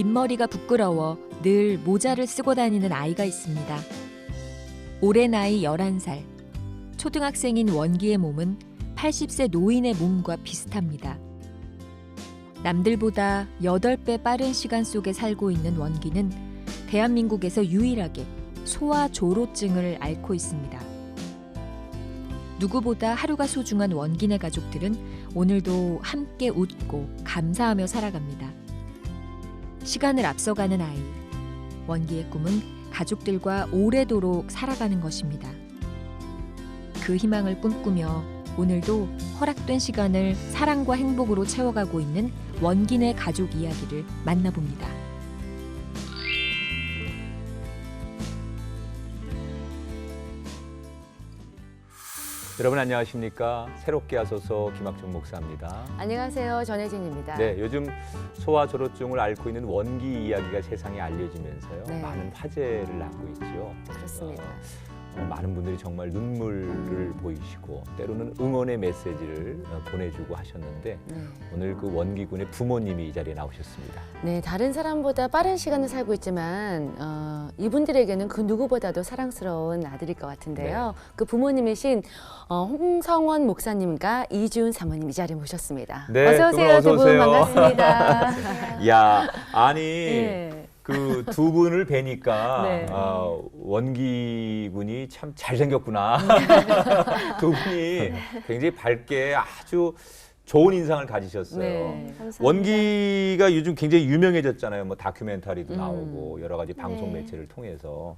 민머리가 부끄러워 늘 모자를 쓰고 다니는 아이가 있습니다. 올해 나이 11살. 초등학생인 원기의 몸은 80세 노인의 몸과 비슷합니다. 남들보다 8배 빠른 시간 속에 살고 있는 원기는 대한민국에서 유일하게 소아조로증을 앓고 있습니다. 누구보다 하루가 소중한 원기네 가족들은 오늘도 함께 웃고 감사하며 살아갑니다. 시간을 앞서가는 아이. 원기의 꿈은 가족들과 오래도록 살아가는 것입니다. 그 희망을 꿈꾸며 오늘도 허락된 시간을 사랑과 행복으로 채워가고 있는 원기네 가족 이야기를 만나봅니다. 여러분 안녕하십니까? 새롭게 하소서 김학중 목사입니다. 안녕하세요. 전혜진입니다. 네, 요즘 소아조로증을 앓고 있는 원기 이야기가 세상에 알려지면서요. 네. 많은 화제를 낳고 있죠. 그렇습니다. 많은 분들이 정말 눈물을 보이시고 때로는 응원의 메시지를 보내주고 하셨는데 오늘 그 원기 군의 부모님이 이 자리에 나오셨습니다. 네, 다른 사람보다 빠른 시간을 살고 있지만 이분들에게는 그 누구보다도 사랑스러운 아들일 것 같은데요. 네. 그 부모님이신 홍성원 목사님과 이지훈 사모님 이 자리에 모셨습니다. 네, 어서 오세요. 어서 두 분 오세요. 반갑습니다. 야, 아니 네. 그 두 분을 뵈니까 네. 원기 군이 참 잘생겼구나. 두 분이 굉장히 밝게 아주 좋은 인상을 가지셨어요. 네. 원기가 요즘 굉장히 유명해졌잖아요. 뭐 다큐멘터리도 나오고 여러 가지 방송 매체를 통해서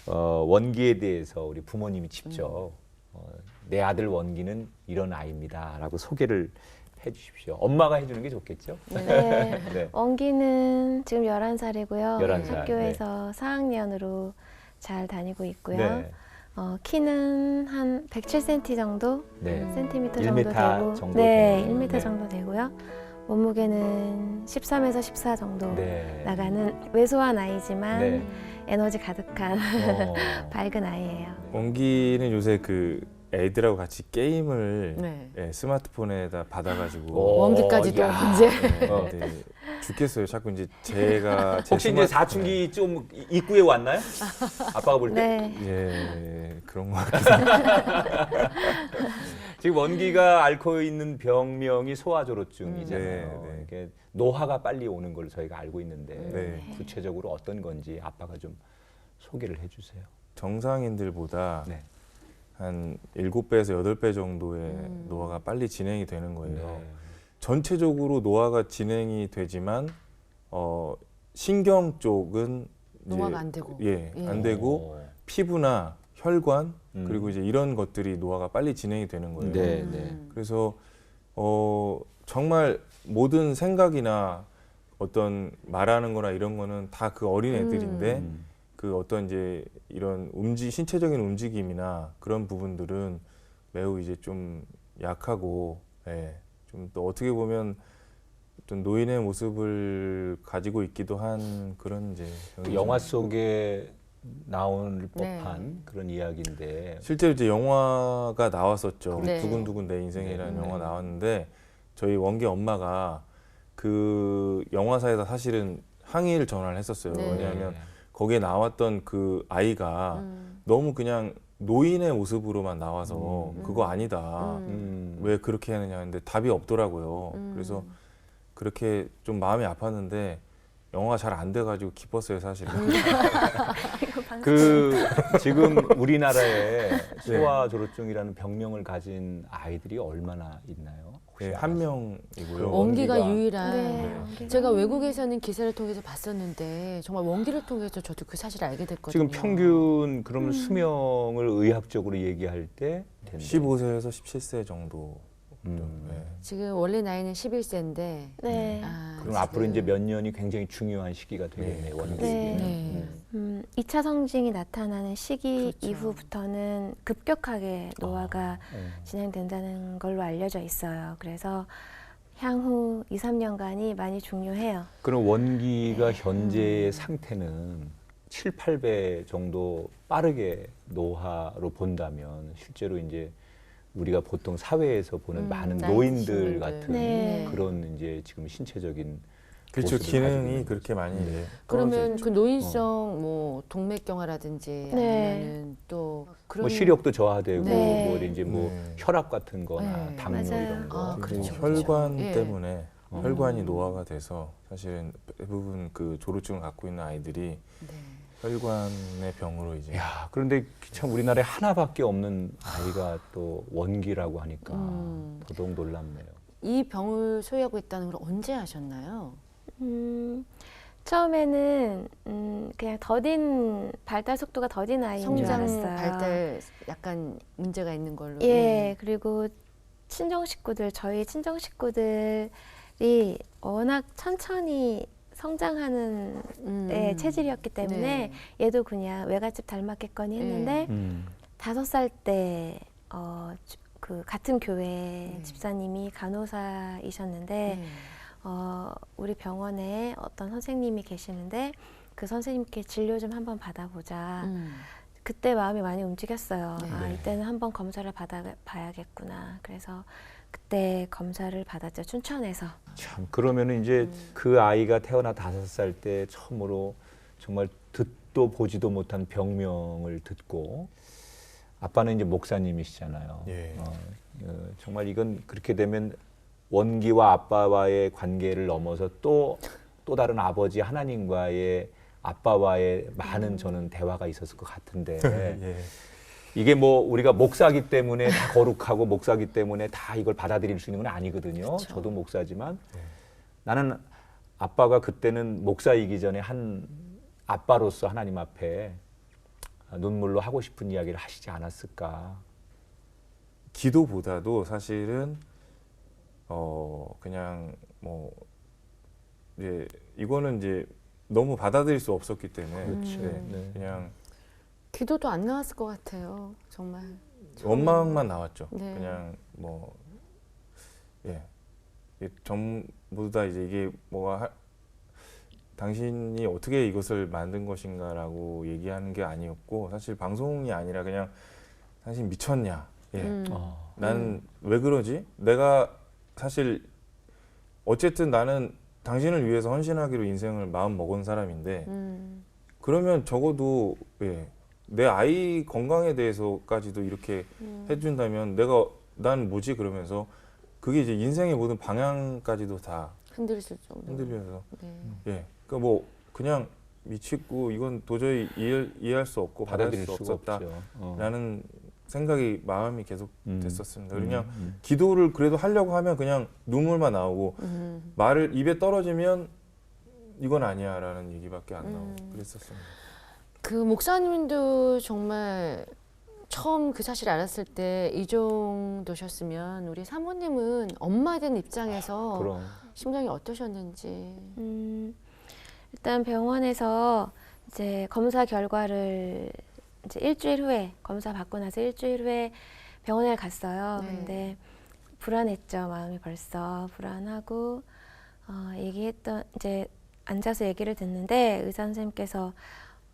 원기에 대해서 우리 부모님이 직접 내 아들 원기는 이런 아이입니다라고 소개를 해주십시오. 엄마가 해주는 게 좋겠죠? 네. 네. 원기는 지금 11살이고요. 11살, 학교에서 4학년으로 잘 다니고 있고요. 네. 키는 한 107cm 정도? 네. 센티미터 1m 정도 되고. 정도 네, 되는, 1m 네. 정도 되고요. 몸무게는 13에서 14 정도 네. 나가는 왜소한 아이지만 네. 에너지 가득한 어. 밝은 아이예요. 원기는 요새 그 애들하고 같이 게임을 네. 예, 스마트폰에다 받아가지고 원기까지도 야. 이제 네, 죽겠어요. 자꾸 이제 제가 제 혹시 이제 스마트폰에- 사춘기 좀 입구에 왔나요? 아빠가 볼 때? 네. 예, 그런 거 같아요. 지금 원기가 앓고 있는 병명이 소아조로증이잖아요. 네, 네. 이게 노화가 빨리 오는 걸 저희가 알고 있는데 네. 구체적으로 어떤 건지 아빠가 좀 소개를 해주세요. 정상인들보다 네. 한 7배에서 8배 정도의 노화가 빨리 진행이 되는 거예요. 네. 전체적으로 노화가 진행이 되지만 신경 쪽은 이제 노화가 안 되고. 예, 예. 안 되고 피부나 혈관 그리고 이제 이런 것들이 노화가 빨리 진행이 되는 거예요. 네, 네. 그래서 정말 모든 생각이나 어떤 말하는 거나 이런 거는 다 그 어린 애들인데 그 어떤 이제 이런 신체적인 움직임이나 그런 부분들은 매우 이제 좀 약하고 예, 좀 또 어떻게 보면 어떤 노인의 모습을 가지고 있기도 한 그런 이제 그 영화 속에 나올 네. 법한 그런 이야기인데 실제로 이제 영화가 나왔었죠. 네. 두근두근 내 인생이라는 네. 영화 나왔는데 저희 원기 엄마가 그 영화사에다 사실은 항의를 전화를 했었어요. 네. 왜냐하면 거기에 나왔던 그 아이가 너무 그냥 노인의 모습으로만 나와서 그거 아니다. 왜 그렇게 하느냐 했는데 답이 없더라고요. 그래서 그렇게 좀 마음이 아팠는데 영화가 잘 안 돼가지고 기뻤어요, 사실은. 그 지금 우리나라에 소아조로증이라는 병명을 가진 아이들이 얼마나 있나요? 혹시 네, 한 명이고요. 원기가 원기가- 유일한. 네, 원기가 제가 외국에서는 기사를 통해서 봤었는데 정말 원기를 통해서 저도 그 사실을 알게 됐거든요. 지금 평균 그러면 수명을 의학적으로 얘기할 때 15세에서 17세 정도. 네. 지금 원래 나이는 11세인데 네. 그럼 앞으로 이제 몇 년이 굉장히 중요한 시기가 되겠네요. 원기에게는. 네. 네. 2차 성징이 나타나는 시기 그렇죠. 이후부터는 급격하게 노화가 네. 진행된다는 걸로 알려져 있어요. 그래서 향후 2, 3년간이 많이 중요해요. 그럼 원기가 현재의 상태는 7, 8배 정도 빠르게 노화로 본다면 실제로 이제 우리가 보통 사회에서 보는 많은 나이 노인들 드신 분들. 같은 네. 그런 이제 지금 신체적인 그렇죠. 모습을 기능이 가지고 있는 그렇게 많이 예, 떨어져 그러면 있죠. 그 노인성 뭐 동맥경화라든지 네. 아니면은 또 그런 뭐 시력도 저하되고 네. 뭐 이제 뭐 네. 혈압 같은 거나 네. 당뇨 맞아요. 이런 거. 아, 그리고 그렇죠, 혈관 그렇죠. 예. 때문에 혈관이 음. 노화가 돼서 사실은 대부분 그 조루증을 갖고 있는 아이들이 네. 혈관의 병으로 이제 야, 그런데 참 우리나라에 하나밖에 없는 아이가 또 원기라고 하니까 더더욱 놀랍네요. 이 병을 소유하고 있다는 걸 언제 아셨나요? 처음에는 그냥 더딘 발달 속도가 더딘 아이인 줄 성장 알았어요. 발달 약간 문제가 있는 걸로. 예, 그리고 친정 식구들, 저희 친정 식구들이 워낙 천천히 성장하는 예, 체질이었기 때문에 네. 얘도 그냥 외갓집 닮았겠거니 했는데 음. 5살 때 그 같은 교회 네. 집사님이 간호사이셨는데 네. 우리 병원에 어떤 선생님이 계시는데 그 선생님께 진료 좀 한번 받아보자. 그때 마음이 많이 움직였어요. 네. 아, 이때는 한번 검사를 받아봐야겠구나. 그래서 그때 검사를 받았죠. 춘천에서. 참 그러면은 이제 그 아이가 태어나 5살 때 처음으로 정말 듣도 보지도 못한 병명을 듣고 아빠는 이제 목사님이시잖아요. 예. 정말 이건 그렇게 되면 원기와 아빠와의 관계를 넘어서 또 다른 아버지 하나님과의 아빠와의 많은 저는 대화가 있었을 것 같은데 예. 이게 뭐 우리가 목사기 때문에 다 거룩하고 목사기 때문에 다 이걸 받아들일 수 있는 건 아니거든요. 그쵸. 저도 목사지만 네. 나는 아빠가 그때는 목사이기 전에 한 아빠로서 하나님 앞에 눈물로 하고 싶은 이야기를 하시지 않았을까. 기도보다도 사실은 그냥 뭐 이제 이거는 이제 너무 받아들일 수 없었기 때문에 그렇죠. 네, 네. 그냥 기도도 안 나왔을 것 같아요. 정말. 원망만 나왔죠. 네. 그냥 뭐 예, 전부 다 이제 이게 뭐가 당신이 어떻게 이것을 만든 것인가라고 얘기하는 게 아니었고 사실 방송이 아니라 그냥 당신 미쳤냐? 예, 나는 왜 그러지? 내가 사실 어쨌든 나는 당신을 위해서 헌신하기로 인생을 마음 먹은 사람인데 그러면 적어도 예, 내 아이 건강에 대해서까지도 이렇게 해준다면 난 뭐지 그러면서 그게 이제 인생의 모든 방향까지도 다 흔들릴 정도. 흔들려서 네. 예, 그러니까 뭐 그냥 미치고 이건 도저히 이해할 수 없고 받아들일 수 수가 없었다라는 없죠. 생각이 마음이 계속 됐었습니다. 그냥 음. 기도를 그래도 하려고 하면 그냥 눈물만 나오고 말을 입에 떨어지면 이건 아니야라는 얘기밖에 안 나오고 그랬었습니다. 그 목사님도 정말 처음 그 사실 알았을 때 이 정도셨으면 우리 사모님은 엄마 된 입장에서 그럼. 심정이 어떠셨는지. 일단 병원에서 이제 검사 결과를 이제 일주일 후에 검사 받고 나서 일주일 후에 병원에 갔어요. 네. 근데 불안했죠. 마음이 벌써 불안하고 얘기했던 이제 앉아서 얘기를 듣는데 의사 선생님께서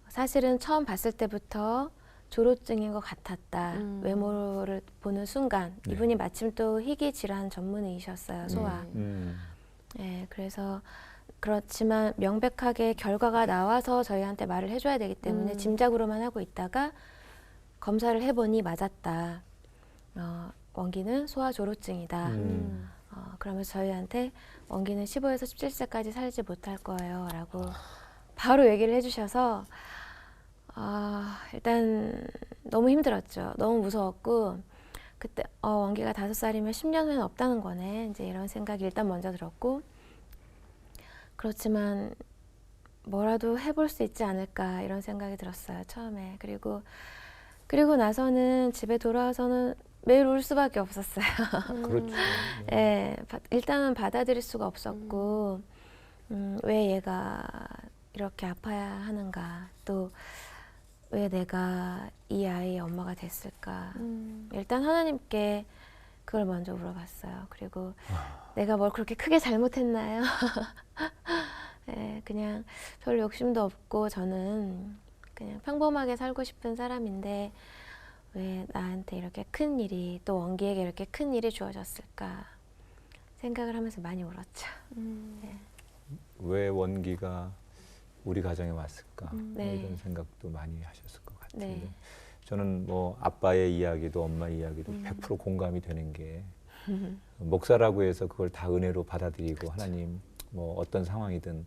사실은 처음 봤을 때부터 조루증인 것 같았다. 외모를 보는 순간 네. 이분이 마침 또 희귀 질환 전문의이셨어요. 소아. 음. 네, 그래서 그렇지만 명백하게 결과가 나와서 저희한테 말을 해줘야 되기 때문에 짐작으로만 하고 있다가 검사를 해보니 맞았다. 원기는 소아 조루증이다. 그러면서 저희한테 원기는 15에서 17세까지 살지 못할 거예요 라고 바로 얘기를 해주셔서 일단 너무 힘들었죠. 너무 무서웠고 그때 원기가 5살이면 10년 후에는 없다는 거네. 이제 이런 생각이 일단 먼저 들었고 그렇지만 뭐라도 해볼 수 있지 않을까 이런 생각이 들었어요. 처음에. 그리고 나서는 집에 돌아와서는 매일 울 수밖에 없었어요. 그렇죠. 예, 일단은 받아들일 수가 없었고 왜 얘가 이렇게 아파야 하는가 또 왜 내가 이 아이의 엄마가 됐을까 일단 하나님께 그걸 먼저 물어봤어요. 그리고 내가 뭘 그렇게 크게 잘못했나요? 예, 그냥 별 욕심도 없고 저는 그냥 평범하게 살고 싶은 사람인데 왜 나한테 이렇게 큰 일이 또 원기에게 이렇게 큰 일이 주어졌을까 생각을 하면서 많이 울었죠. 왜 원기가 우리 가정에 왔을까 네. 이런 생각도 많이 하셨을 것 같은데 네. 저는 뭐 아빠의 이야기도 엄마 이야기도 100% 공감이 되는 게 목사라고 해서 그걸 다 은혜로 받아들이고 하나님 뭐 어떤 상황이든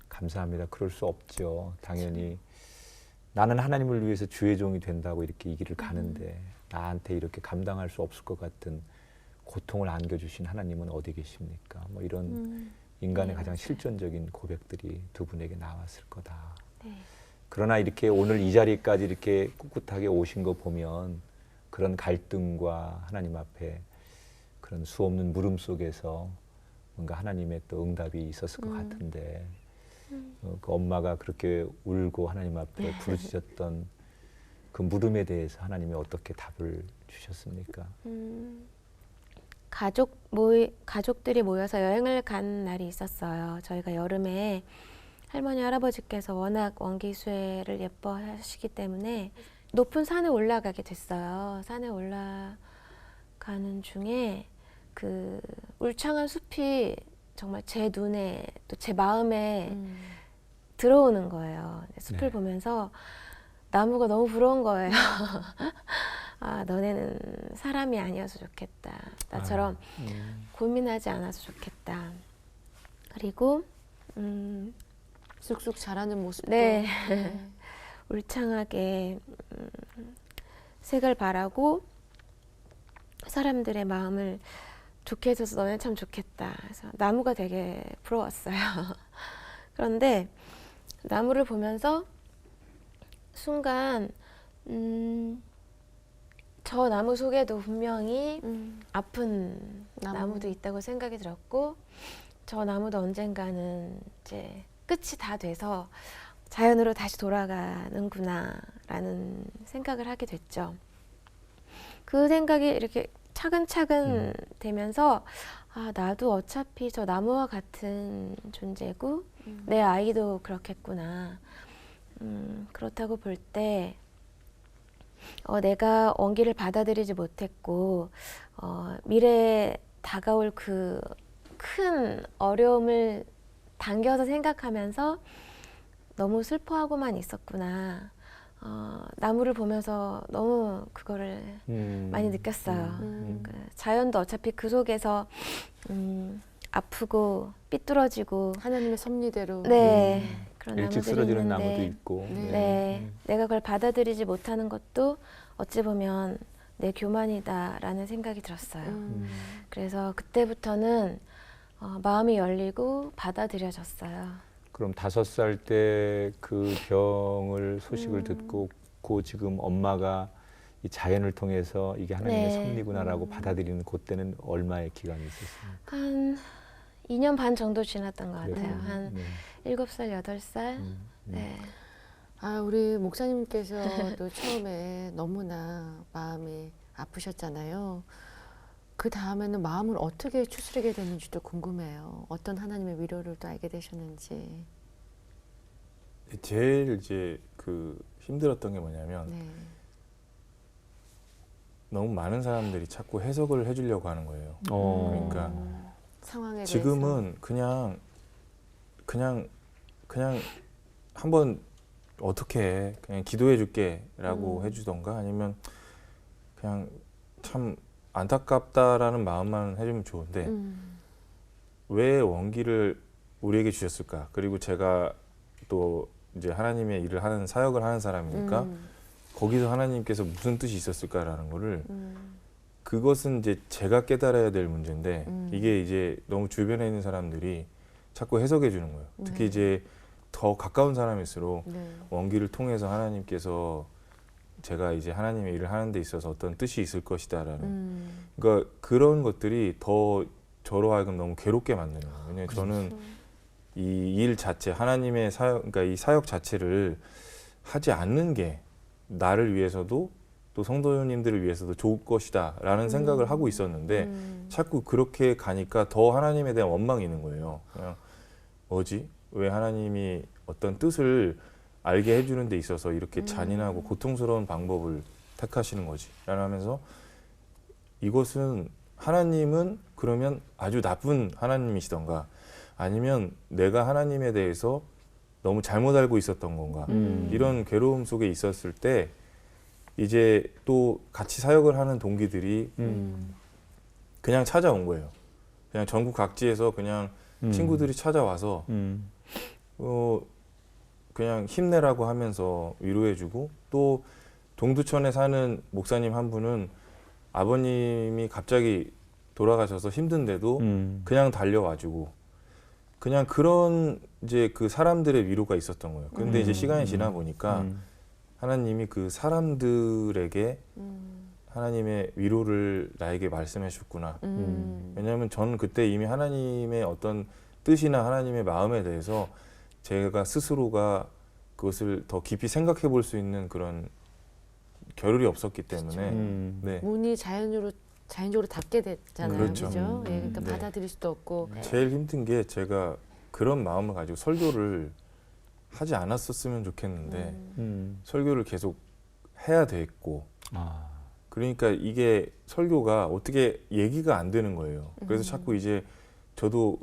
감사합니다. 그럴 수 없죠. 당연히 나는 하나님을 위해서 주의 종이 된다고 이렇게 이 길을 가는데 나한테 이렇게 감당할 수 없을 것 같은 고통을 안겨주신 하나님은 어디 계십니까? 뭐 이런 인간의 네, 가장 맞아요. 실존적인 고백들이 두 분에게 나왔을 거다. 네. 그러나 이렇게 오늘 이 자리까지 이렇게 꿋꿋하게 오신 거 보면 그런 갈등과 하나님 앞에 그런 수없는 물음 속에서 뭔가 하나님의 또 응답이 있었을 것 같은데 그 엄마가 그렇게 울고 하나님 앞에 부르짖었던 그 물음에 대해서 하나님이 어떻게 답을 주셨습니까? 가족들이 모여서 여행을 간 날이 있었어요. 저희가 여름에 할머니 할아버지께서 워낙 원기수혜를 예뻐하시기 때문에 높은 산에 올라가게 됐어요. 산에 올라가는 중에 그 울창한 숲이 정말 제 눈에 또 제 마음에 들어오는 거예요. 숲을 네. 보면서 나무가 너무 부러운 거예요. 아, 너네는 사람이 아니어서 좋겠다. 나처럼 고민하지 않아서 좋겠다. 그리고 쑥쑥 자라는 모습도 네. 울창하게 색을 바라고 사람들의 마음을 좋게 해줘서 너네 참 좋겠다. 그래서 나무가 되게 부러웠어요. 그런데 나무를 보면서 순간 저 나무 속에도 분명히 아픈 나무도 있다고 생각이 들었고 저 나무도 언젠가는 이제 끝이 다 돼서 자연으로 다시 돌아가는구나 라는 생각을 하게 됐죠. 그 생각이 이렇게 차근차근 되면서 아, 나도 어차피 저 나무와 같은 존재고 내 아이도 그렇겠구나. 그렇다고 볼 때 내가 원기를 받아들이지 못했고 미래에 다가올 그 큰 어려움을 당겨서 생각하면서 너무 슬퍼하고만 있었구나. 나무를 보면서 너무 그거를 많이 느꼈어요. 그 자연도 어차피 그 속에서 아프고 삐뚤어지고 하나님의 섭리대로 네 그런 일찍 나무들이 쓰러지는 있는데 나무도 있고 네, 내가 그걸 받아들이지 못하는 것도 어찌 보면 내 교만이다라는 생각이 들었어요. 그래서 그때부터는 마음이 열리고 받아들여졌어요. 그럼 5살 때 그 병을 소식을 듣고 그 지금 엄마가 이 자연을 통해서 이게 하나님의 네. 섭리구나라고 받아들이는 그때는 얼마의 기간이 있었습니까? 한 2년 반 정도 지났던 것 같아요. 그래요? 한 네. 7살, 8살. 네. 아, 우리 목사님께서도 처음에 너무나 마음이 아프셨잖아요. 그 다음에는 마음을 어떻게 추스리게 됐는지도 궁금해요. 어떤 하나님의 위로를 또 알게 되셨는지. 제일 이제 그 힘들었던 게 뭐냐면 네. 너무 많은 사람들이 자꾸 해석을 해주려고 하는 거예요. 그러니까 상황에 지금은 그냥 한번 어떻게 해? 그냥 기도해 줄게라고 해주던가 아니면 그냥 참 안타깝다라는 마음만 해주면 좋은데 왜 원기를 우리에게 주셨을까? 그리고 제가 또 이제 하나님의 일을 하는 사역을 하는 사람이니까 거기서 하나님께서 무슨 뜻이 있었을까라는 거를 그것은 이제 제가 깨달아야 될 문제인데 이게 이제 너무 주변에 있는 사람들이 자꾸 해석해 주는 거예요. 특히 이제 더 가까운 사람일수록 네. 원기를 통해서 하나님께서 제가 이제 하나님의 일을 하는 데 있어서 어떤 뜻이 있을 것이다라는 그러니까 그런 것들이 더 저로 하여금 너무 괴롭게 만드는 거예요. 왜냐하면 저는 이 일 자체 하나님의 사역 그러니까 이 사역 자체를 하지 않는 게 나를 위해서도 또 성도님들을 위해서도 좋을 것이다라는 생각을 하고 있었는데 자꾸 그렇게 가니까 더 하나님에 대한 원망이 있는 거예요. 그냥 뭐지? 왜 하나님이 어떤 뜻을 알게 해주는 데 있어서 이렇게 잔인하고 고통스러운 방법을 택하시는 거지 라는 하면서 이것은 하나님은 그러면 아주 나쁜 하나님이시던가 아니면 내가 하나님에 대해서 너무 잘못 알고 있었던 건가 이런 괴로움 속에 있었을 때 이제 또 같이 사역을 하는 동기들이 그냥 찾아온 거예요. 그냥 전국 각지에서 그냥 친구들이 찾아와서 그냥 힘내라고 하면서 위로해주고, 또 동두천에 사는 목사님 한 분은 아버님이 갑자기 돌아가셔서 힘든데도 그냥 달려와주고, 그냥 그런 이제 그 사람들의 위로가 있었던 거예요. 근데 이제 시간이 지나 보니까 하나님이 그 사람들에게 하나님의 위로를 나에게 말씀해 주셨구나. 왜냐하면 저는 그때 이미 하나님의 어떤 뜻이나 하나님의 마음에 대해서 제가 스스로가 그것을 더 깊이 생각해 볼 수 있는 그런 겨를이 없었기 때문에 네. 문이 자연적으로 닫게 됐잖아요. 그렇죠. 그죠? 예, 그러니까 네. 받아들일 수도 없고. 제일 힘든 게 제가 그런 마음을 가지고 설교를 하지 않았었으면 좋겠는데 설교를 계속 해야 됐고, 그러니까 이게 설교가 어떻게 얘기가 안 되는 거예요. 그래서 자꾸 이제 저도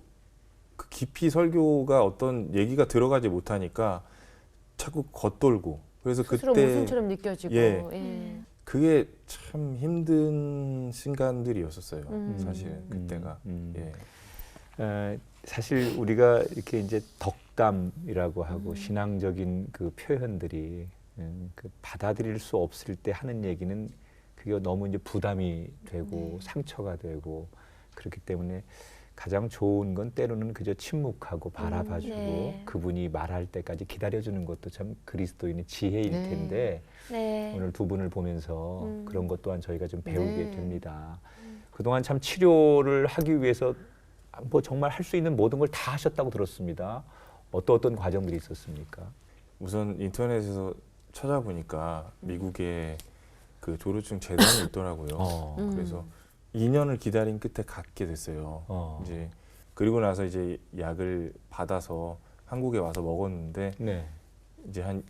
그 깊이 설교가 어떤 얘기가 들어가지 못하니까 자꾸 겉돌고, 그래서 스스로 그때 모순처럼 느껴지고. 예. 예. 그게 참 힘든 순간들이었었어요. 사실은 그때가. 예. 사실 우리가 이렇게 이제 덕담이라고 하고 신앙적인 그 표현들이 그 받아들일 수 없을 때 하는 얘기는 그게 너무 이제 부담이 되고 상처가 되고, 그렇기 때문에 가장 좋은 건 때로는 그저 침묵하고 바라봐주고 네. 그분이 말할 때까지 기다려주는 것도 참 그리스도인의 지혜일 네. 텐데 네. 오늘 두 분을 보면서 그런 것 또한 저희가 좀 배우게 네. 됩니다. 그동안 참 치료를 하기 위해서 뭐 정말 할 수 있는 모든 걸 다 하셨다고 들었습니다. 어떤 과정들이 있었습니까? 우선 인터넷에서 찾아보니까 미국에 그 조류증 재단이 있더라고요. 그래서 2년을 기다린 끝에 갖게 됐어요. 이제 그리고 나서 이제 약을 받아서 한국에 와서 먹었는데 네. 이제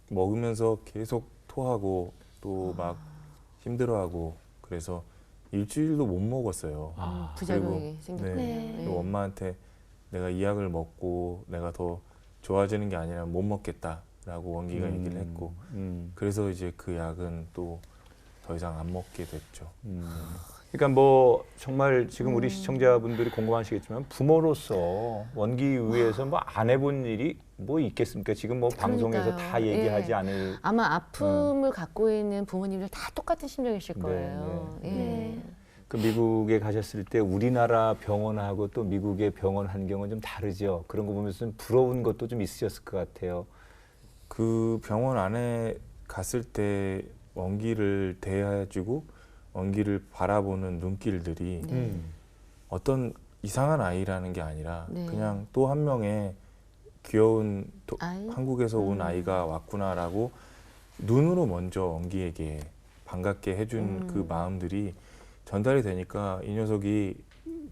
먹으면서 계속 토하고 또 막 힘들어하고, 그래서 일주일도 못 먹었어요. 부작용이 생겼군요. 네. 그리고 엄마한테 내가 이 약을 먹고 내가 더 좋아지는 게 아니라 못 먹겠다라고 원기가 얘기를 했고, 그래서 이제 그 약은 또 더 이상 안 먹게 됐죠. 그러니까 뭐 정말 지금 우리 시청자분들이 궁금하시겠지만 부모로서 원기 위해서 뭐 안 해본 일이 뭐 있겠습니까? 지금 뭐 방송에서 그러니까요. 다 얘기하지 예. 않을. 아마 아픔을 갖고 있는 부모님들 다 똑같은 심정이실 네, 거예요. 네. 예. 네. 그 미국에 가셨을 때 우리나라 병원하고 또 미국의 병원 환경은 좀 다르죠. 그런 거 보면서 좀 부러운 것도 좀 있으셨을 것 같아요. 그 병원 안에 갔을 때 원기를 대해주고 원기를 바라보는 눈길들이 어떤 이상한 아이라는 게 아니라 네. 그냥 또 한 명의 귀여운 아이? 한국에서 온 아이가 왔구나라고 눈으로 먼저 원기에게 반갑게 해준 그 마음들이 전달이 되니까 이 녀석이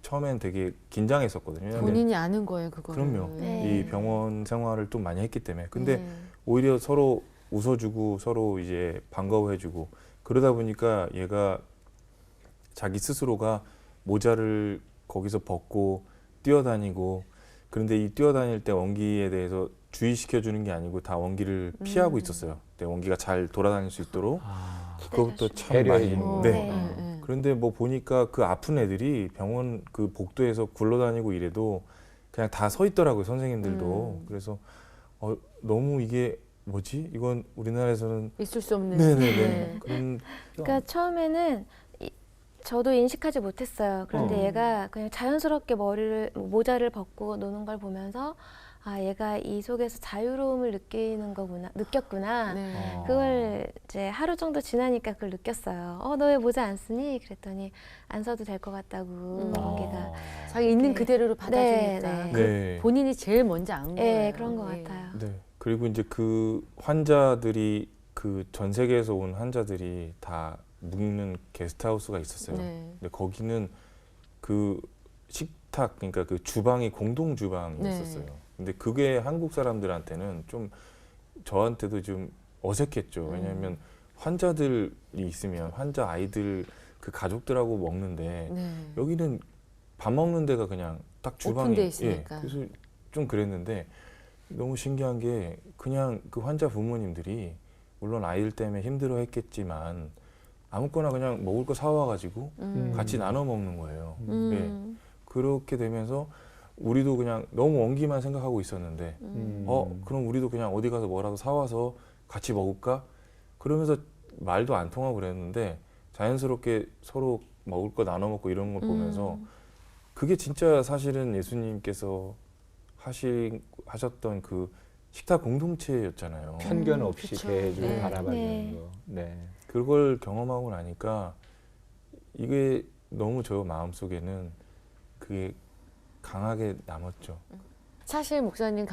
처음엔 되게 긴장했었거든요. 왜냐면 본인이 아는 거예요, 그거를. 그럼요. 네. 이 병원 생활을 또 많이 했기 때문에. 근데 네. 오히려 서로 웃어주고 서로 이제 반가워해주고 그러다 보니까 얘가 자기 스스로가 모자를 거기서 벗고 뛰어다니고, 그런데 이 뛰어다닐 때 원기에 대해서 주의시켜주는 게 아니고 다 원기를 피하고 있었어요. 근데 원기가 잘 돌아다닐 수 있도록 그것도 참 많이. 배려해주는 거. 네. 네. 그런데 뭐 보니까 그 아픈 애들이 병원 그 복도에서 굴러다니고 이래도 그냥 다 서 있더라고요, 선생님들도. 그래서 너무 이게 뭐지? 이건 우리나라에서는 있을 수 없는. 네네네. 네. 그런 그러니까 처음에는 저도 인식하지 못했어요. 그런데 어. 얘가 그냥 자연스럽게 모자를 벗고 노는 걸 보면서 아, 얘가 이 속에서 자유로움을 느꼈구나. 네. 그걸 이제 하루 정도 지나니까 그걸 느꼈어요. 너 왜 모자 안 쓰니? 그랬더니 안 써도 될 것 같다고 원기가. 자기 있는 네. 그대로를 받아주니까. 네, 그 네. 본인이 제일 먼저 안 거예요. 네, 그런 것 예. 같아요. 네. 그리고 이제 그 환자들이 그 전 세계에서 온 환자들이 다 묵는 게스트하우스가 있었어요. 네. 근데 거기는 그 식탁, 그러니까 그 주방이 공동 주방이었었어요. 네. 근데 그게 한국 사람들한테는 좀 저한테도 좀 어색했죠. 왜냐하면 환자들이 있으면 환자 아이들 그 가족들하고 먹는데 네. 여기는 밥 먹는 데가 그냥 딱 주방이 오픈돼 있으니까. 그래서 좀 그랬는데 너무 신기한 게 그냥 그 환자 부모님들이 물론 아이들 때문에 힘들어했겠지만 아무거나 그냥 먹을 거 사와가지고 같이 나눠 먹는 거예요. 그렇게 되면서 우리도 그냥 너무 원기만 생각하고 있었는데 그럼 우리도 그냥 어디 가서 뭐라도 사와서 같이 먹을까? 그러면서 말도 안 통하고 그랬는데 자연스럽게 서로 먹을 거 나눠 먹고 이런 걸 보면서 그게 진짜 사실은 예수님께서 하셨던 그 식탁 공동체였잖아요. 편견 없이 그쵸. 대해주고 네. 바라봐주는 네. 거. 네. 그걸 경험하고 나니까 이게 너무 저 마음속에는 그게 강하게 남았죠. 사실 목사님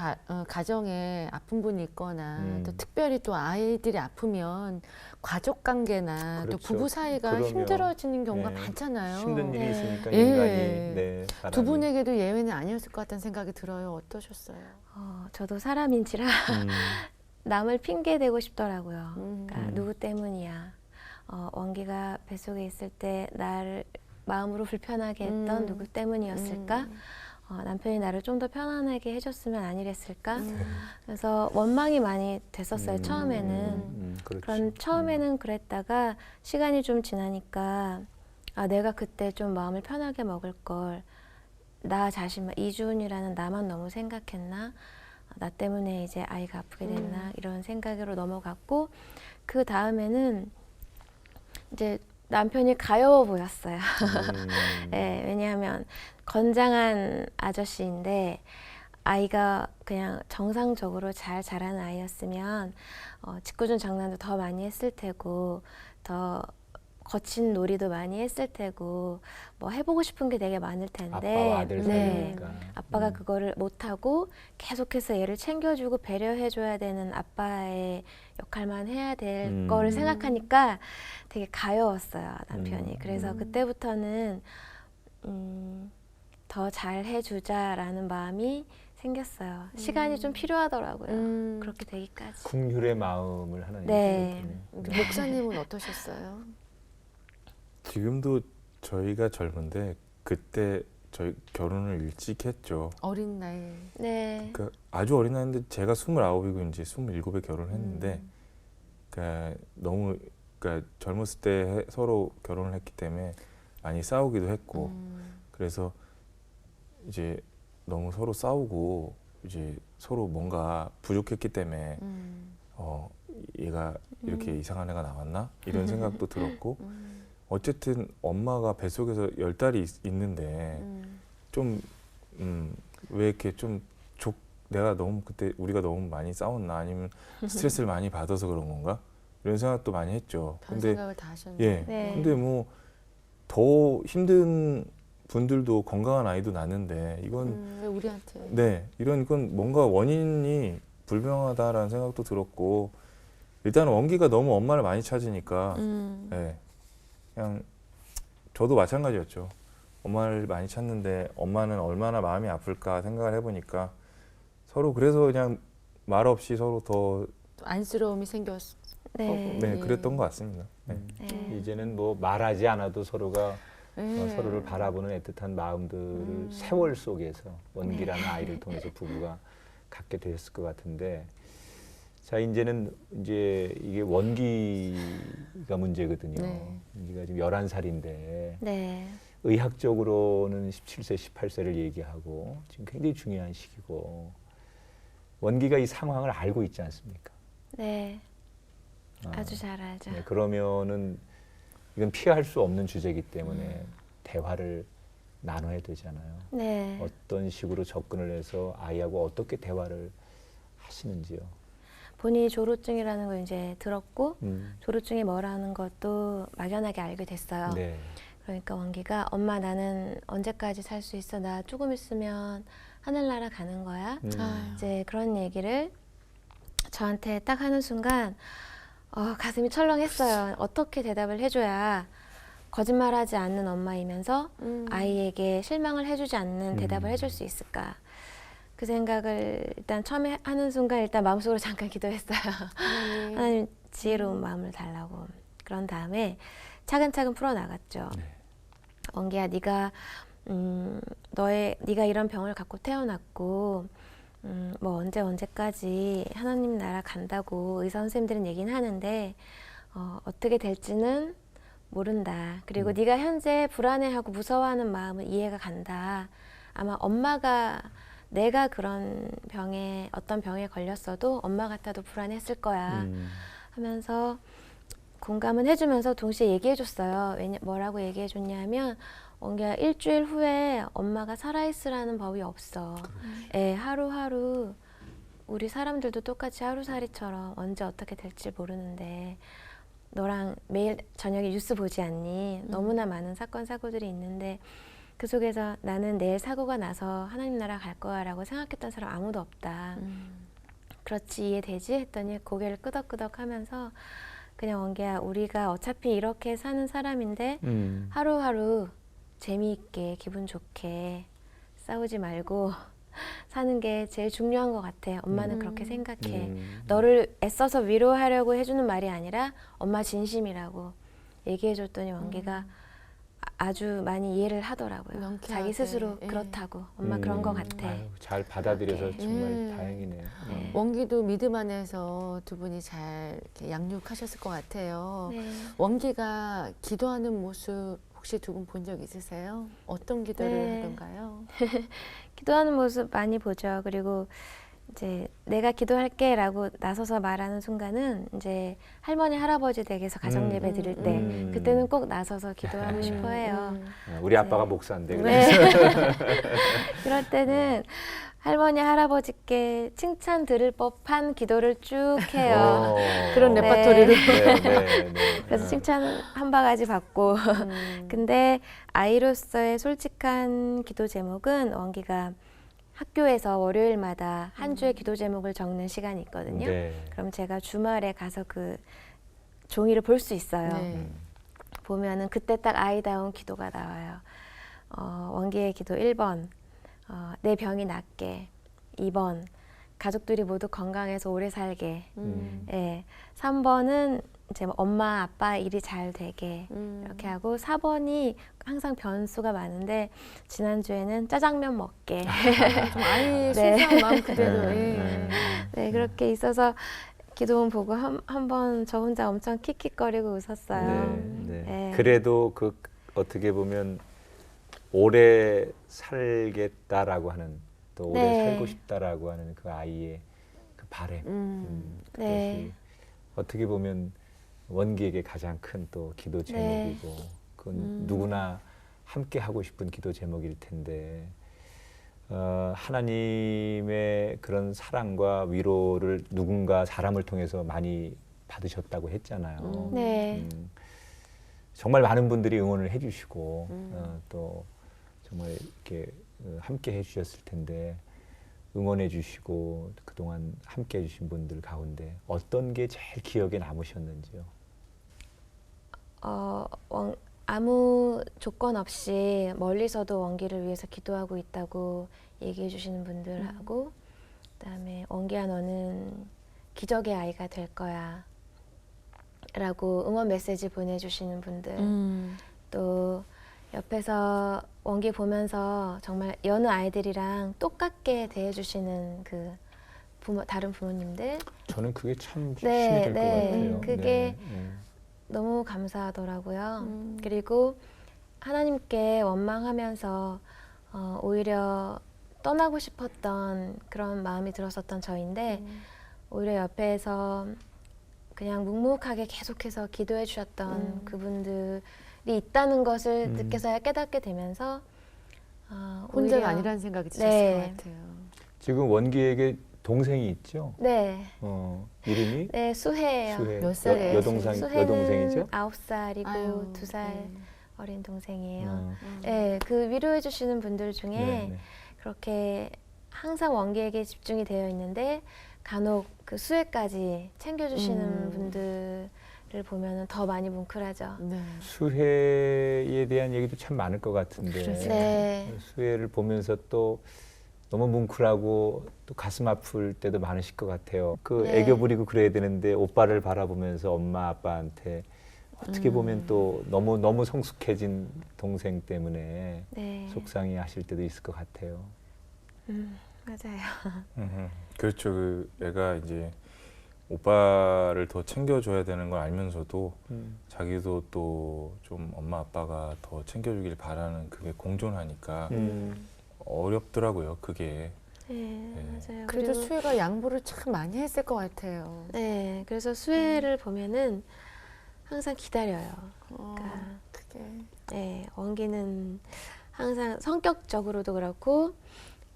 가정에 아픈 분이 있거나 또 특별히 또 아이들이 아프면 가족 관계나 또 그렇죠. 부부 사이가 그럼요. 힘들어지는 경우가 네. 많잖아요. 힘든 일이 네. 있으니까 예. 인간이 네, 두 사람이. 분에게도 예외는 아니었을 것 같다는 생각이 들어요. 어떠셨어요? 저도 사람인지라 남을 핑계 대고 싶더라고요. 그러니까 음. 누구 때문이야. 원기가 뱃속에 있을 때 나를 마음으로 불편하게 했던 누구 때문이었을까? 남편이 나를 좀 더 편안하게 해줬으면 아니랬을까? 그래서 원망이 많이 됐었어요, 처음에는. 그렇지. 그런 처음에는 그랬다가 시간이 좀 지나니까 내가 그때 좀 마음을 편하게 먹을 걸, 나 자신만, 이주은이라는 나만 너무 생각했나? 나 때문에 이제 아이가 아프게 됐나? 이런 생각으로 넘어갔고, 그 다음에는 이제 남편이 가여워 보였어요. 네, 왜냐하면 건장한 아저씨인데 아이가 그냥 정상적으로 잘 자라는 아이였으면 짓궂은 장난도 더 많이 했을 테고 더 거친 놀이도 많이 했을 테고 뭐 해보고 싶은 게 되게 많을 텐데 아빠와 아들 사이니까. 아빠가 그거를 못하고 계속해서 얘를 챙겨주고 배려해줘야 되는 아빠의 역할만 해야 될 거를 생각하니까 되게 가여웠어요, 남편이. 그래서 그때부터는 더 잘해주자라는 마음이 생겼어요. 시간이 좀 필요하더라고요. 그렇게 되기까지. 긍휼의 마음을 하나님 네. 주셨군요. 목사님은 어떠셨어요? 지금도 저희가 젊은데 그때 저희 결혼을 일찍 했죠. 어린 나이. 네. 그러니까 아주 어린 나이인데 제가 29이고 이제 27에 결혼을 했는데 그러니까 너무 그러니까 젊었을 때 서로 결혼을 했기 때문에 많이 싸우기도 했고 그래서 이제 너무 서로 싸우고 이제 서로 뭔가 부족했기 때문에 얘가 이렇게 이상한 애가 나왔나 이런 생각도 들었고 어쨌든 엄마가 뱃속에서 10달이 있는데 좀 왜 이렇게 좀 내가 너무 그때 우리가 너무 많이 싸웠나 아니면 스트레스를 많이 받아서 그런 건가 이런 생각도 많이 했죠. 그런 근데 생각을 다 하셨네요. 예, 네. 근데 뭐 더 힘든 분들도 건강한 아이도 낳는데 이건 왜 우리한테? 네 이런 건 뭔가 원인이 불명하다라는 생각도 들었고 일단 원기가 너무 엄마를 많이 찾으니까 네, 그냥 저도 마찬가지였죠. 엄마를 많이 찾는데 엄마는 얼마나 마음이 아플까 생각을 해보니까 서로 그래서 그냥 말 없이 서로 더 또 안쓰러움이 생겼. 네. 네, 그랬던 것 같습니다. 네. 네. 이제는 뭐 말하지 않아도 서로가 네. 서로를 바라보는 애틋한 마음들을 세월 속에서 원기라는 아이를 통해서 부부가 갖게 되었을 것 같은데 자 이제는 이제 이게 원기가 문제거든요. 네. 원기가 지금 11살인데 네. 의학적으로는 17세, 18세를 얘기하고 지금 굉장히 중요한 시기고 원기가 이 상황을 알고 있지 않습니까? 네. 아주 잘 알죠. 네, 그러면은 이건 피할 수 없는 주제이기 때문에 대화를 나눠야 되잖아요. 네. 어떤 식으로 접근을 해서 아이하고 어떻게 대화를 하시는지요. 본인이 조루증이라는 걸 이제 들었고 조루증이 뭐라는 것도 막연하게 알게 됐어요. 네. 그러니까 원기가 엄마 나는 언제까지 살 수 있어? 나 조금 있으면 하늘나라 가는 거야. 아유. 이제 그런 얘기를 저한테 딱 하는 순간 가슴이 철렁했어요. 어떻게 대답을 해줘야 거짓말하지 않는 엄마이면서 아이에게 실망을 해주지 않는 대답을 해줄 수 있을까? 그 생각을 일단 처음에 하는 순간 일단 마음속으로 잠깐 기도했어요. 하나님 지혜로운 마음을 달라고. 그런 다음에 차근차근 풀어나갔죠. 원기야 네가 네가 이런 병을 갖고 태어났고 뭐 언제까지 하나님 나라 간다고 의사 선생님들은 얘기는 하는데 어떻게 될지는 모른다. 그리고 네가 현재 불안해하고 무서워하는 마음은 이해가 간다. 아마 엄마가 내가 그런 병에 어떤 병에 걸렸어도 엄마 같아도 불안했을 거야 하면서 공감은 해주면서 동시에 얘기해줬어요. 뭐라고 얘기해줬냐면 원기야 일주일 후에 엄마가 살아있으라는 법이 없어. 예, 하루하루 우리 사람들도 똑같이 하루살이처럼 언제 어떻게 될지 모르는데 너랑 매일 저녁에 뉴스 보지 않니? 너무나 많은 사건 사고들이 있는데 그 속에서 나는 내일 사고가 나서 하나님 나라 갈 거야 라고 생각했던 사람 아무도 없다. 그렇지 이해되지? 했더니 고개를 끄덕끄덕 하면서 그냥 원기야 우리가 어차피 이렇게 사는 사람인데 하루하루 재미있게 기분 좋게 싸우지 말고 사는 게 제일 중요한 것 같아. 엄마는 그렇게 생각해. 너를 애써서 위로하려고 해주는 말이 아니라 엄마 진심이라고 얘기해줬더니 원기가 아주 많이 이해를 하더라고요. 명쾌하게. 자기 스스로 예. 그렇다고. 엄마 그런 것 같아. 아유, 잘 받아들여서 그렇게. 정말 다행이네요. 원기도 믿음 안에서 두 분이 잘 이렇게 양육하셨을 것 같아요. 네. 원기가 기도하는 모습 혹시 두 분 본 적 있으세요? 어떤 기도를 네. 하던가요? 기도하는 모습 많이 보죠. 그리고 이제 내가 기도할게라고 나서서 말하는 순간은 이제 할머니 할아버지 댁에서 가정 예배 드릴 때 그때는 꼭 나서서 기도하고 싶어해요. 우리 아빠가 네. 목사인데 네. 그래서 그럴 때는 할머니 할아버지께 칭찬 들을 법한 기도를 쭉 해요. 그런 네. 레퍼토리를. 그래서 칭찬 한 바가지 받고. 근데 아이로서의 솔직한 기도 제목은 원기가 학교에서 월요일마다 한 주의 기도 제목을 적는 시간이 있거든요. 네. 그럼 제가 주말에 가서 그 종이를 볼 수 있어요. 네. 보면은 그때 딱 아이다운 기도가 나와요. 원기의 기도 1번, 내 병이 낫게. 2번, 가족들이 모두 건강해서 오래 살게. 예, 3번은 이제 뭐 엄마 아빠 일이 잘 되게 이렇게 하고 4번이 항상 변수가 많은데 지난주에는 짜장면 먹게. 좀 아이의 네. 순수한 마음 그대로. 네. 네, 그렇게 있어서 기도문 보고 한 번 저 혼자 엄청 킥킥거리고 웃었어요. 네. 네. 그래도 그 어떻게 보면 오래 살겠다라고 하는 또 오래 네. 살고 싶다라고 하는 그 아이의 그 바램. 그것이 네. 어떻게 보면 원기에게 가장 큰 또 기도 제목이고 그건 누구나 함께 하고 싶은 기도 제목일 텐데 하나님의 그런 사랑과 위로를 누군가 사람을 통해서 많이 받으셨다고 했잖아요. 네. 정말 많은 분들이 응원을 해주시고 또 정말 이렇게 함께 해주셨을 텐데 응원해주시고 그동안 함께 해주신 분들 가운데 어떤 게 제일 기억에 남으셨는지요? 아무 조건 없이 멀리서도 원기를 위해서 기도하고 있다고 얘기해 주시는 분들하고 그다음에 원기야 너는 기적의 아이가 될 거야 라고 응원 메시지 보내주시는 분들 또 옆에서 원기 보면서 정말 여느 아이들이랑 똑같게 대해주시는 그 다른 부모님들 저는 그게 참 힘이 네, 될 것 네. 같아요. 그게 너무 감사하더라고요. 그리고 하나님께 원망하면서 오히려 떠나고 싶었던 그런 마음이 들었었던 저인데 오히려 옆에서 그냥 묵묵하게 계속해서 기도해 주셨던 그분들이 있다는 것을 느껴서야 깨닫게 되면서 혼자가 오히려 아니라는 생각이 드셨을 네. 것 같아요. 지금 원기에게 동생이 있죠? 네, 이름이 네 수혜예요. 수혜. 몇 살이에요? 여동생이죠? 수혜는 9살이고 아유, 2살 네. 어린 동생이에요. 어, 네, 그 위로해 주시는 분들 중에 네, 네. 그렇게 항상 원기에게 집중이 되어 있는데 간혹 그 수혜까지 챙겨주시는 분들을 보면 더 많이 뭉클하죠. 네. 수혜에 대한 얘기도 참 많을 것 같은데 네. 수혜를 보면서 또 너무 뭉클하고 또 가슴 아플 때도 많으실 것 같아요. 그 네. 애교 부리고 그래야 되는데 오빠를 바라보면서 엄마 아빠한테 어떻게 보면 또 너무 성숙해진 동생 때문에 네. 속상해하실 때도 있을 것 같아요. 맞아요. 그렇죠. 그 애가 이제 오빠를 더 챙겨줘야 되는 걸 알면서도 자기도 또 좀 엄마 아빠가 더 챙겨주길 바라는 그게 공존하니까 어렵더라고요. 그게. 네, 맞아요. 그래도 그리고 수혜가 양보를 참 많이 했을 것 같아요. 네, 그래서 수혜를 보면은 항상 기다려요. 그러니까 그게 네, 원기는 항상 성격적으로도 그렇고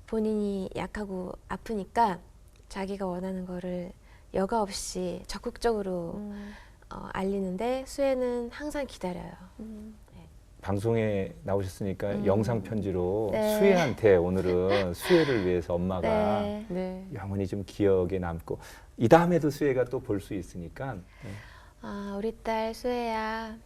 본인이 약하고 아프니까 자기가 원하는 거를 여과 없이 적극적으로 알리는데 수혜는 항상 기다려요. 방송에 나오셨으니까 영상 편지로 네. 수혜한테 오늘은 수혜를 위해서 엄마가 네. 네. 영원히 좀 기억에 남고 이 다음에도 수혜가 또 볼 수 있으니까 아, 우리 딸 수혜야.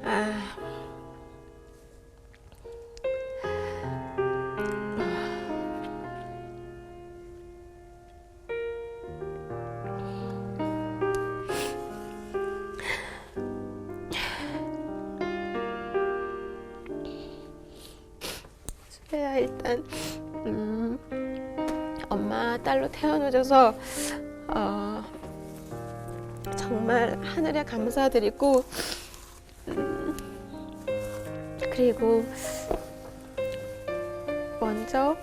아. 수혜야, 일단 엄마 딸로 태어나줘서 정말 하늘에 감사드리고 그리고 먼저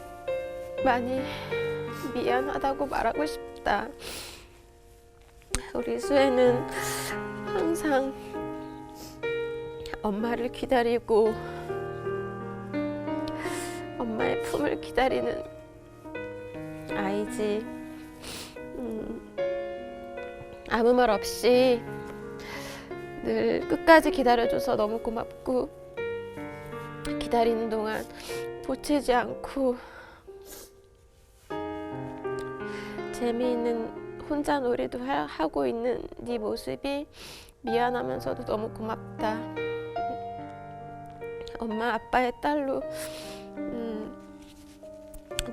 많이 미안하다고 말하고 싶다. 우리 수혜는 항상 엄마를 기다리고 엄마의 품을 기다리는 아이지. 아무 말 없이 늘 끝까지 기다려줘서 너무 고맙고 기다리는 동안 보채지 않고 재미있는 혼자 놀이도 하고 있는 네 모습이 미안하면서도 너무 고맙다. 엄마 아빠의 딸로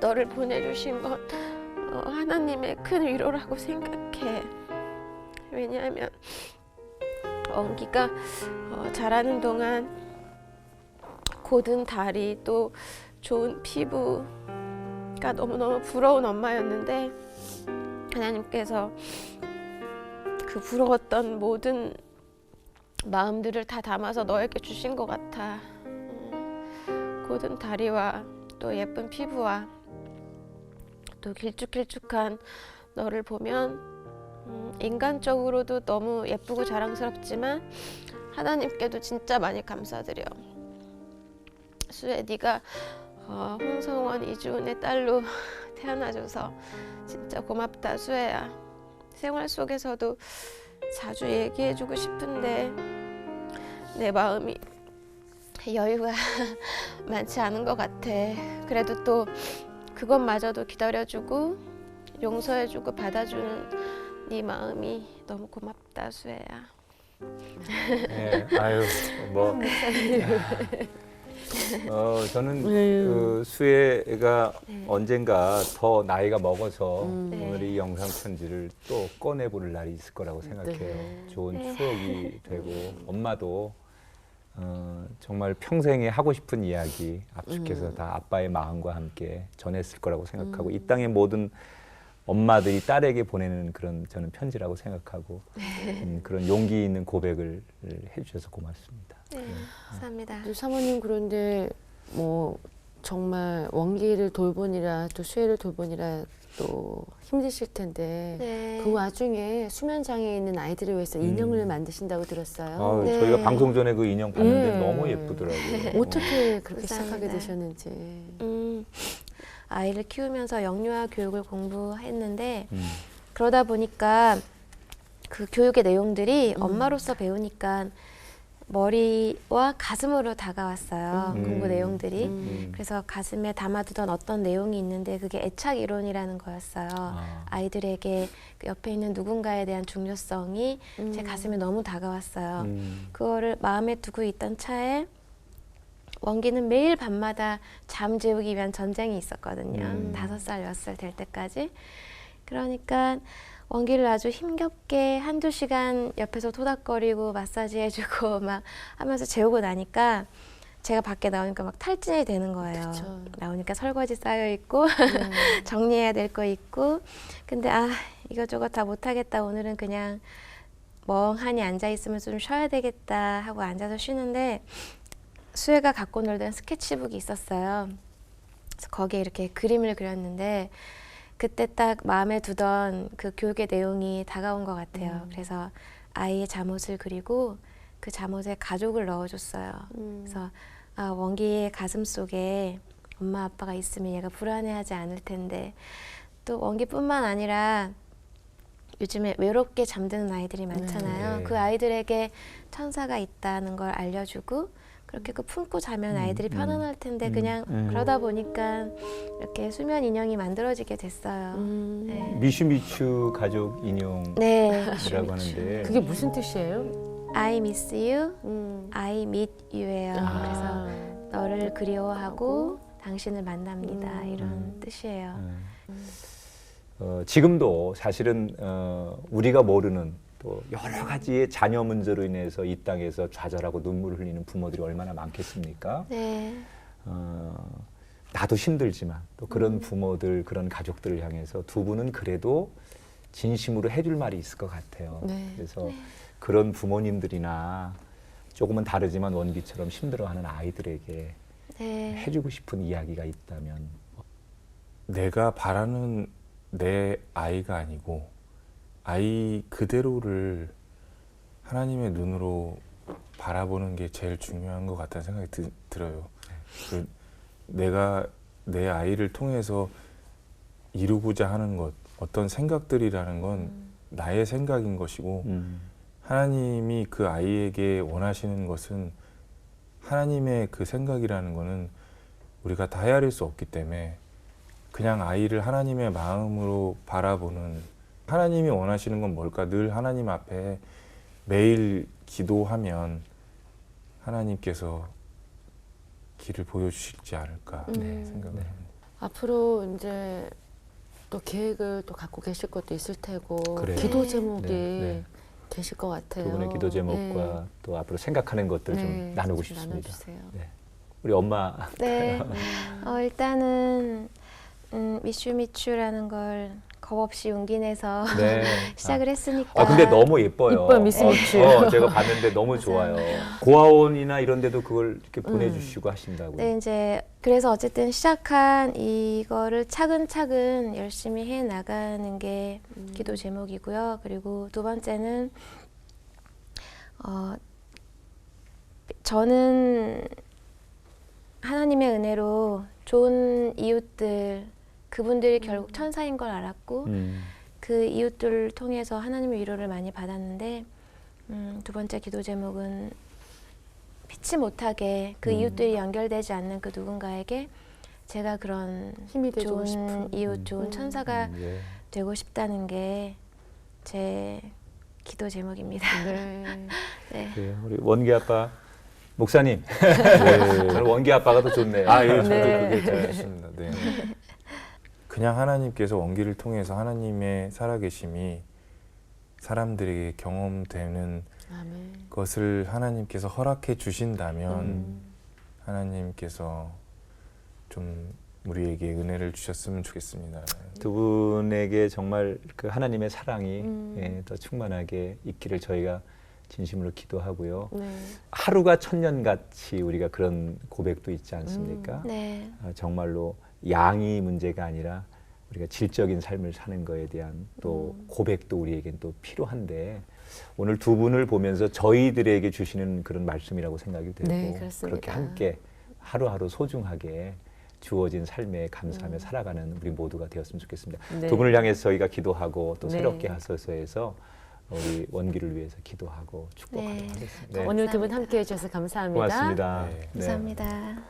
너를 보내주신 건 하나님의 큰 위로라고 생각해. 왜냐하면 원기가 자라는 동안 고든 다리 또 좋은 피부가 너무너무 부러운 엄마였는데 하나님께서 그 부러웠던 모든 마음들을 다 담아서 너에게 주신 것 같아. 고든 다리와 또 예쁜 피부와 또 길쭉길쭉한 너를 보면 인간적으로도 너무 예쁘고 자랑스럽지만 하나님께도 진짜 많이 감사드려. 수혜, 네가 홍성원 이주은의 딸로 태어나줘서 진짜 고맙다. 수혜야, 생활 속에서도 자주 얘기해주고 싶은데 내 마음이 여유가 많지 않은 것 같아. 그래도 또 그것마저도 기다려주고 용서해주고 받아주는 네 마음이 너무 고맙다. 수혜야. 네, 아유 뭐 저는 그 수혜가 언젠가 더 나이가 먹어서 네. 오늘 이 영상 편지를 또 꺼내볼 날이 있을 거라고 생각해요. 네. 좋은 네. 추억이 되고 엄마도 정말 평생에 하고 싶은 이야기 압축해서 다 아빠의 마음과 함께 전했을 거라고 생각하고 이 땅의 모든 엄마들이 딸에게 보내는 그런 저는 편지라고 생각하고 그런 용기 있는 고백을 해주셔서 고맙습니다. 네, 감사합니다. 또 사모님 그런데 뭐 정말 원기를 돌보니라 또 수혜를 돌보니라 또 힘드실 텐데 네. 그 와중에 수면 장애 있는 아이들을 위해서 인형을 만드신다고 들었어요. 네. 저희가 방송 전에 그 인형 봤는데 네. 너무 예쁘더라고요. 어떻게 그렇게 감사합니다. 시작하게 되셨는지. 아이를 키우면서 영유아 교육을 공부했는데 그러다 보니까 그 교육의 내용들이 엄마로서 배우니까 머리와 가슴으로 다가왔어요. 공부 내용들이. 그래서 가슴에 담아두던 어떤 내용이 있는데 그게 애착 이론이라는 거였어요. 아이들에게 그 옆에 있는 누군가에 대한 중요성이 제 가슴에 너무 다가왔어요. 그거를 마음에 두고 있던 차에 원기는 매일 밤마다 잠 재우기 위한 전쟁이 있었거든요. 5살, 6살 될 때까지. 그러니까 원기를 아주 힘겹게 한두 시간 옆에서 토닥거리고 마사지 해주고 막 하면서 재우고 나니까 제가 밖에 나오니까 막 탈진이 되는 거예요. 그쵸. 나오니까 설거지 쌓여 있고 정리해야 될 거 있고 근데 이것저것 다 못하겠다. 오늘은 그냥 멍하니 앉아있으면 좀 쉬어야 되겠다 하고 앉아서 쉬는데 수혜가 갖고 놀던 스케치북이 있었어요. 그래서 거기에 이렇게 그림을 그렸는데 그때 딱 마음에 두던 그 교육의 내용이 다가온 것 같아요. 그래서 아이의 잠옷을 그리고 그 잠옷에 가족을 넣어줬어요. 그래서 원기의 가슴 속에 엄마 아빠가 있으면 얘가 불안해하지 않을 텐데 또 원기뿐만 아니라 요즘에 외롭게 잠드는 아이들이 많잖아요. 네. 그 아이들에게 천사가 있다는 걸 알려주고 그렇게 그 품고 자면 아이들이 편안할 텐데 그냥 그러다 보니까 이렇게 수면 인형이 만들어지게 됐어요. 네. 미슈미추 가족 인형이라고 네. 하는데 그게 무슨 뜻이에요? I miss you, 음. I meet you예요. 아. 그래서 너를 그리워하고 당신을 만납니다. 이런 뜻이에요. 지금도 사실은 우리가 모르는 또 여러 가지의 자녀 문제로 인해서 이 땅에서 좌절하고 눈물을 흘리는 부모들이 얼마나 많겠습니까? 네. 나도 힘들지만 또 그런 부모들, 그런 가족들을 향해서 두 분은 그래도 진심으로 해줄 말이 있을 것 같아요. 네. 그래서 그런 부모님들이나 조금은 다르지만 원기처럼 힘들어하는 아이들에게 네. 해주고 싶은 이야기가 있다면 내가 바라는 내 아이가 아니고 아이 그대로를 하나님의 눈으로 바라보는 게 제일 중요한 것 같다는 생각이 들어요. 그 내가 내 아이를 통해서 이루고자 하는 것, 어떤 생각들이라는 건 나의 생각인 것이고 하나님이 그 아이에게 원하시는 것은 하나님의 그 생각이라는 거는 우리가 다 헤아릴 수 없기 때문에 그냥 아이를 하나님의 마음으로 바라보는 하나님이 원하시는 건 뭘까? 늘 하나님 앞에 매일 기도하면 하나님께서 길을 보여주실지 않을까 생각을 합니다. 앞으로 이제 또 계획을 또 갖고 계실 것도 있을 테고 그래요. 기도 제목이 네. 계실 것 같아요. 두 분의 기도 제목과 네. 또 앞으로 생각하는 것들 네, 좀 나누고 좀 싶습니다. 나눠주세요. 네. 우리 엄마 네. 일단은 미슈미추라는 걸 겁없이 용기 내서 네. 시작을 했으니까. 근데 너무 예뻐요. 이뻐요, 미스미추. 제가 봤는데 너무 좋아요. 고아원이나 이런 데도 그걸 이렇게 보내주시고 하신다고요. 네, 이제 그래서 어쨌든 시작한 이거를 차근차근 열심히 해 나가는 게 기도 제목이고요. 그리고 두 번째는 저는 하나님의 은혜로 좋은 이웃들 그분들이 결국 천사인 걸 알았고 그 이웃들을 통해서 하나님의 위로를 많이 받았는데 두 번째 기도 제목은 피치 못하게 그 이웃들이 연결되지 않는 그 누군가에게 제가 그런 힘이 되고 좋은 싶은. 이웃, 좋은 천사가 예. 되고 싶다는 게 제 기도 제목입니다. 네. 네. 네, 우리 원기 아빠 목사님. 네. 저는 원기 아빠가 더 좋네요. 예, 저도 네. 그게 제일 좋습니다. 네. 그냥 하나님께서 원기를 통해서 하나님의 살아계심이 사람들에게 경험되는 아멘. 것을 하나님께서 허락해 주신다면 하나님께서 좀 우리에게 은혜를 주셨으면 좋겠습니다. 두 분에게 정말 그 하나님의 사랑이 더 충만하게 있기를 저희가 진심으로 기도하고요. 네. 하루가 천년같이 우리가 그런 고백도 있지 않습니까? 네. 정말로 양이 문제가 아니라 우리가 질적인 삶을 사는 거에 대한 또 고백도 우리에겐 또 필요한데 오늘 두 분을 보면서 저희들에게 주시는 그런 말씀이라고 생각이 되고 네, 그렇습니다. 그렇게 함께 하루하루 소중하게 주어진 삶에 감사하며 살아가는 우리 모두가 되었으면 좋겠습니다. 네. 두 분을 향해서 저희가 기도하고 또 네. 새롭게 하소서에서 우리 원기를 위해서 기도하고 축복하도록 네. 하겠습니다. 네. 오늘 두 분 감사합니다. 함께 해주셔서 감사합니다. 고맙습니다. 네. 감사합니다.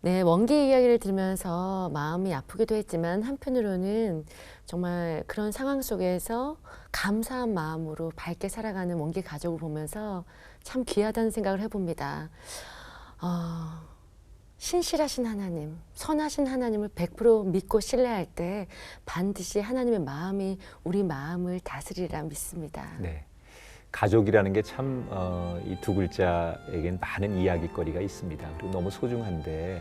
네, 원기 이야기를 들으면서 마음이 아프기도 했지만 한편으로는 정말 그런 상황 속에서 감사한 마음으로 밝게 살아가는 원기 가족을 보면서 참 귀하다는 생각을 해봅니다. 신실하신 하나님, 선하신 하나님을 100% 믿고 신뢰할 때 반드시 하나님의 마음이 우리 마음을 다스리라 믿습니다. 네. 가족이라는 게 참 이 두 글자에겐 많은 이야기거리가 있습니다. 그리고 너무 소중한데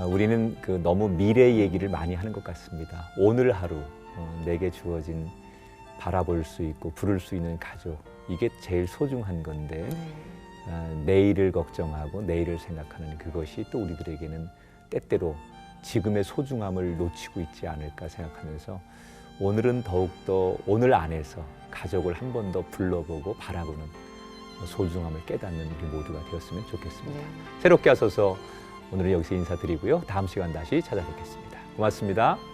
우리는 그 너무 미래 얘기를 많이 하는 것 같습니다. 오늘 하루 내게 주어진 바라볼 수 있고 부를 수 있는 가족, 이게 제일 소중한 건데 내일을 걱정하고 내일을 생각하는 그것이 또 우리들에게는 때때로 지금의 소중함을 놓치고 있지 않을까 생각하면서 오늘은 더욱더 오늘 안에서 가족을 한 번 더 불러보고 바라보는 소중함을 깨닫는 우리 모두가 되었으면 좋겠습니다. 네. 새롭게 하소서 오늘은 여기서 인사드리고요. 다음 시간 다시 찾아뵙겠습니다. 고맙습니다.